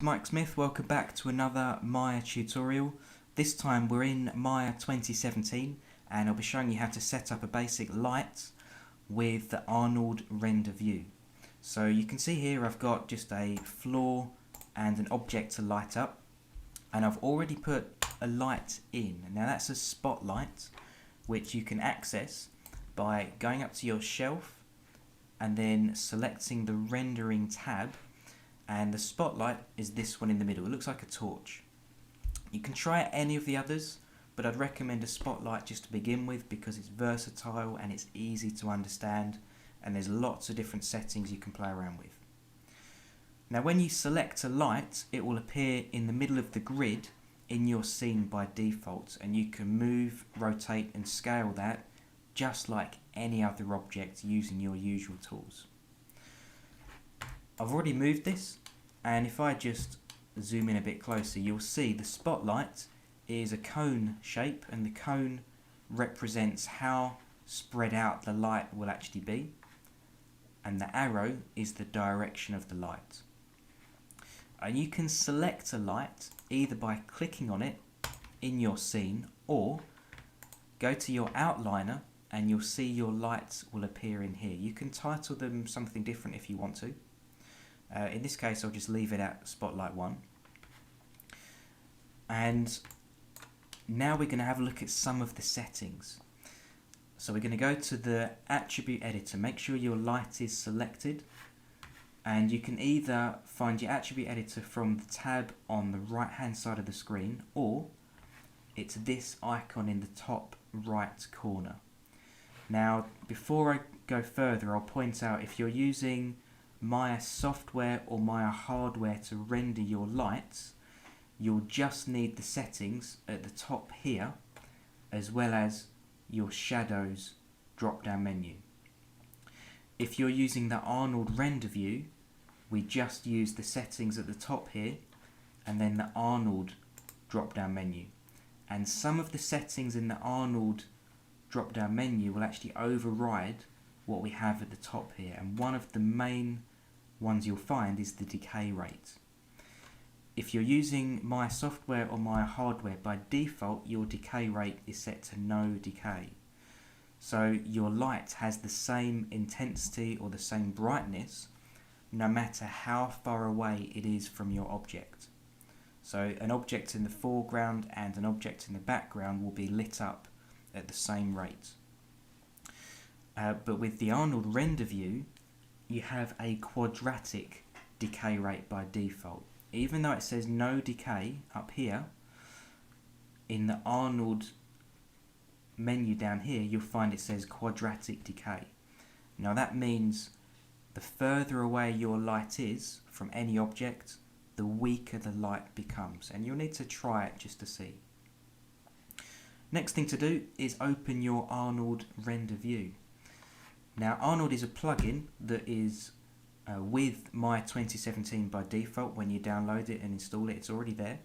Mike Smith, welcome back to another Maya tutorial. This time we're in Maya 2017 and I'll be showing you how to set up a basic light with the Arnold render view. So you can see here I've got just a floor and an object to light up, and I've already put a light in. Now that's a spotlight which you can access by going up to your shelf and then selecting the rendering tab. And the spotlight is this one in the middle. It looks like a torch. You can try any of the others, but I'd recommend a spotlight just to begin with because it's versatile and it's easy to understand, and there's lots of different settings you can play around with. Now when you select a light, it will appear in the middle of the grid in your scene by default, and you can move, rotate and scale that just like any other object using your usual tools. I've already moved this, and if I just zoom in a bit closer, you'll see the spotlight is a cone shape, and the cone represents how spread out the light will actually be, and the arrow is the direction of the light. And you can select a light either by clicking on it in your scene, or go to your outliner and you'll see your lights will appear in here. You can title them something different if you want to. In this case I'll just leave it at Spotlight 1. And now we're going to have a look at some of the settings. So we're going to go to the attribute editor, make sure your light is selected, and you can either find your attribute editor from the tab on the right hand side of the screen, or it's this icon in the top right corner. Now before I go further, I'll point out if you're using Maya software or Maya hardware to render your lights, you'll just need the settings at the top here, as well as your shadows drop down menu. If you're using the Arnold render view, we just use the settings at the top here and then the Arnold drop down menu. And some of the settings in the Arnold drop down menu will actually override what we have at the top here, and one of the main ones you'll find is the decay rate. If you're using Maya software or Maya hardware, by default your decay rate is set to no decay. So your light has the same intensity or the same brightness no matter how far away it is from your object. So an object in the foreground and an object in the background will be lit up at the same rate. But with the Arnold render view, you have a quadratic decay rate by default. Even though it says no decay up here, in the Arnold menu down here, you'll find it says quadratic decay. Now that means the further away your light is from any object, the weaker the light becomes, and you'll need to try it just to see. Next thing to do is open your Arnold render view. Now Arnold is a plugin that is with Maya 2017 by default. When you download it and install it, it's already there,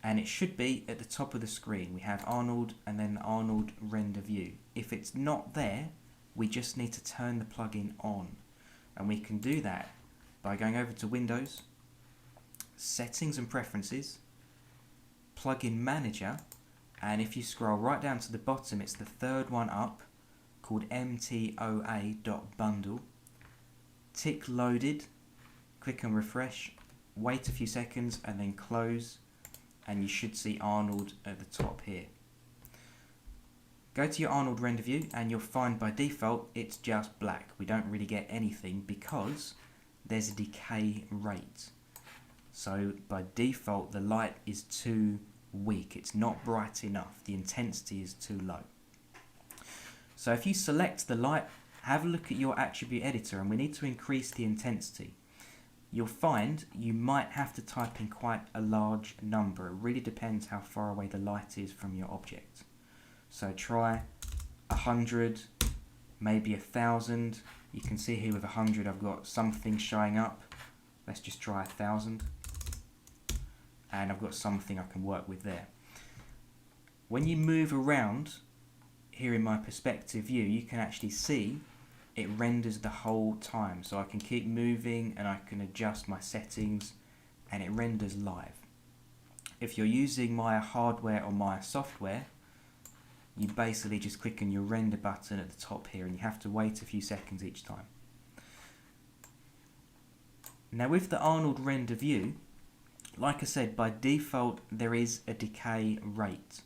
and it should be at the top of the screen. We have Arnold and then Arnold render view. If it's not there, we just need to turn the plugin on, and we can do that by going over to Windows, Settings and Preferences, Plugin Manager, and if you scroll right down to the bottom, it's the third one up, called mtoa.bundle. Tick loaded, click on refresh, wait a few seconds and then close, and you should see Arnold at the top here. Go to your Arnold render view and you'll find by default it's just black. We don't really get anything because there's a decay rate. So by default the light is too weak, it's not bright enough, the intensity is too low. So if you select the light, have a look at your attribute editor, and we need to increase the intensity. You'll find you might have to type in quite a large number. It really depends how far away the light is from your object. So try 100, maybe 1,000. You can see here with 100 I've got something showing up. Let's just try 1,000. And I've got something I can work with there. When you move around here in my perspective view, you can actually see it renders the whole time. So I can keep moving and I can adjust my settings and it renders live. If you're using Maya hardware or Maya software, you basically just click on your render button at the top here and you have to wait a few seconds each time. Now with the Arnold render view, like I said, by default there is a decay rate.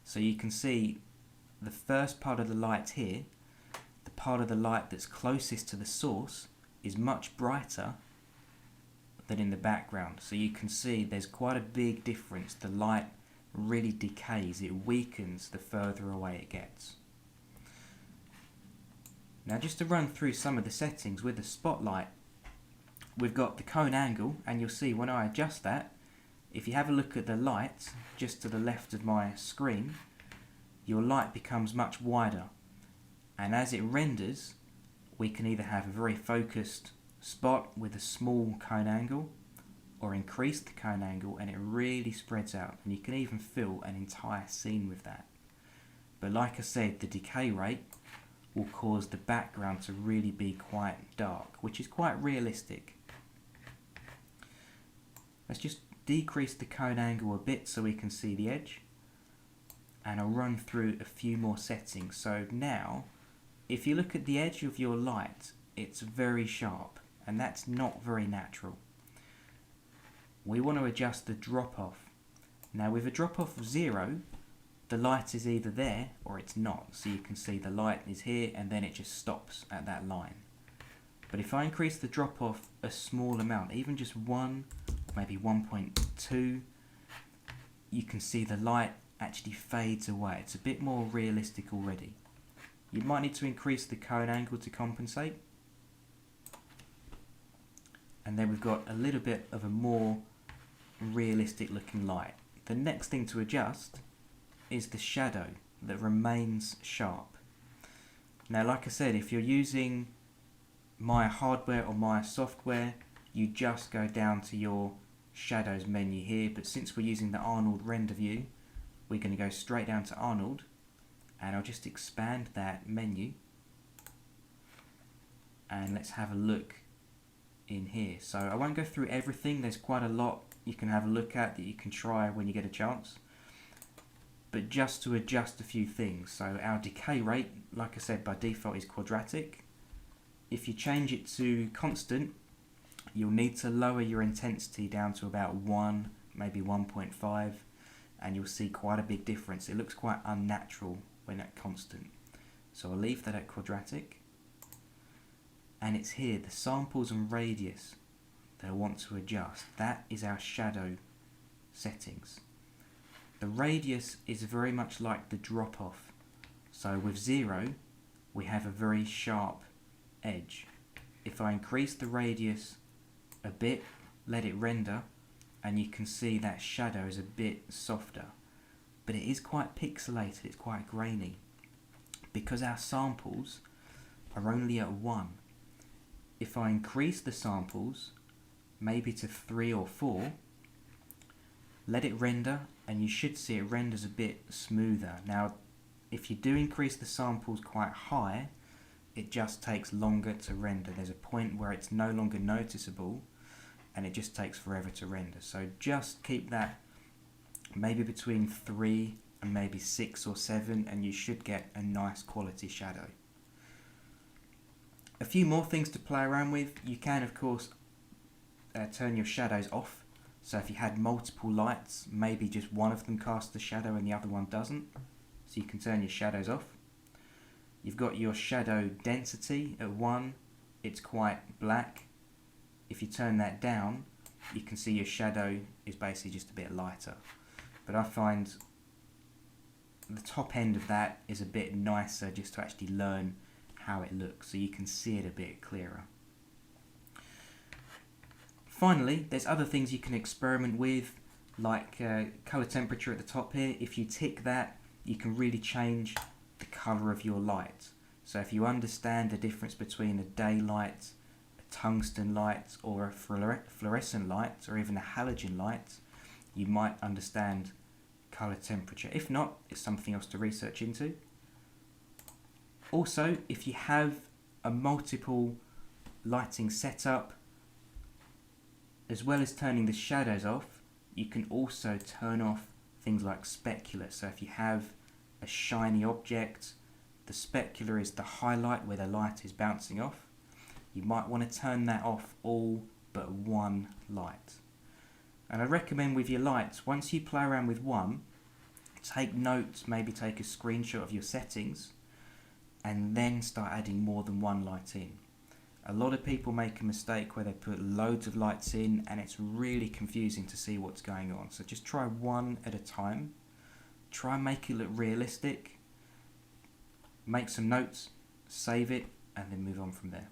So you can see the first part of the light here, the part of the light that's closest to the source, is much brighter than in the background. So you can see there's quite a big difference. The light really decays, it weakens the further away it gets. Now just to run through some of the settings with the spotlight, we've got the cone angle, and you'll see when I adjust that, if you have a look at the light just to the left of my screen, your light becomes much wider, and as it renders we can either have a very focused spot with a small cone angle or increase the cone angle and it really spreads out, and you can even fill an entire scene with that. But like I said, the decay rate will cause the background to really be quite dark, which is quite realistic. Let's just decrease the cone angle a bit so we can see the edge, and I'll run through a few more settings. So now if you look at the edge of your light, it's very sharp, and that's not very natural. We want to adjust the drop off. Now with a drop off of 0, the light is either there or it's not. So you can see the light is here and then it just stops at that line. But if I increase the drop off a small amount, even just 1, maybe 1.2, you can see the light actually fades away. It's a bit more realistic already. You might need to increase the cone angle to compensate. And then we've got a little bit of a more realistic looking light. The next thing to adjust is the shadow that remains sharp. Now like I said, if you're using Maya hardware or Maya software, you just go down to your shadows menu here, but since we're using the Arnold render view, we're going to go straight down to Arnold, and I'll just expand that menu and let's have a look in here. So I won't go through everything, there's quite a lot you can have a look at that you can try when you get a chance, but just to adjust a few things. So our decay rate, like I said, by default is quadratic. If you change it to constant, you'll need to lower your intensity down to about 1, maybe 1.5, and you'll see quite a big difference. It looks quite unnatural when at constant. So I'll leave that at quadratic, and it's here, the samples and radius that I want to adjust. That is our shadow settings. The radius is very much like the drop off. So with 0, we have a very sharp edge. If I increase the radius a bit, let it render, and you can see that shadow is a bit softer, but it is quite pixelated, it's quite grainy, because our samples are only at 1. If I increase the samples, maybe to 3 or 4, let it render, and you should see it renders a bit smoother. Now, if you do increase the samples quite high, it just takes longer to render. There's a point where it's no longer noticeable, and it just takes forever to render. So just keep that maybe between 3 and maybe 6 or 7, and you should get a nice quality shadow. A few more things to play around with. You can of course turn your shadows off. So if you had multiple lights, maybe just one of them casts the shadow and the other one doesn't. So you can turn your shadows off. You've got your shadow density at 1, it's quite black. If you turn that down, you can see your shadow is basically just a bit lighter. But I find the top end of that is a bit nicer just to actually learn how it looks, so you can see it a bit clearer. Finally, there's other things you can experiment with, like colour temperature at the top here. If you tick that, you can really change the colour of your light. So if you understand the difference between a daylight, a tungsten light, or a fluorescent light, or even a halogen light, you might understand colour temperature. If not, it's something else to research into. Also, if you have a multiple lighting setup, as well as turning the shadows off, you can also turn off things like specular. So if you have a shiny object, the specular is the highlight where the light is bouncing off. You might want to turn that off all but one light. And I recommend with your lights, once you play around with one, take notes, maybe take a screenshot of your settings, and then start adding more than one light in. A lot of people make a mistake where they put loads of lights in and it's really confusing to see what's going on. So just try one at a time. Try and make it look realistic. Make some notes, save it, and then move on from there.